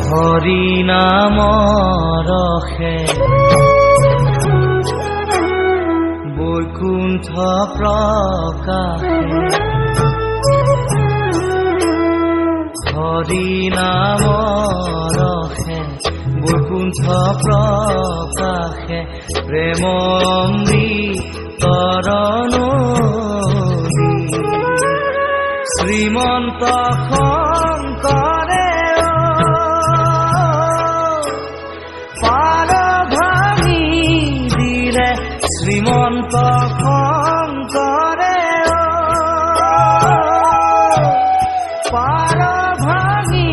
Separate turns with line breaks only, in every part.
হৰি নামৰ ৰসে বৈকুণ্ঠ প্ৰকাশে হৰি নামৰ ৰসে বৈকুণ্ঠ প্ৰকাশে প্ৰেম অমৃতৰ নদী শ্ৰীমন্ত শংকৰে পাৰ ভাঙি দিলে শ্ৰীমন্ত শংকৰে পাৰ ভাঙি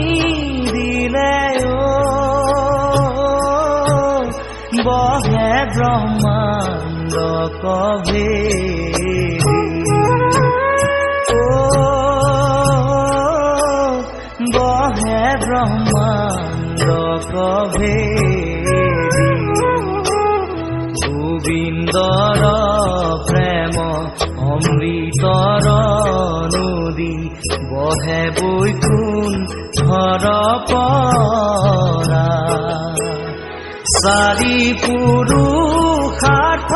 দিলে বহে ব্ৰহ্মাণ্ড কভেদি বহে ব্ৰহ্মাণ্ড কভেদি গোবিন্দৰ প্ৰেম অমৃতৰ নদী বহে বৈকুণ্ঠৰ পৰা চাৰি পুৰুষাৰ্থ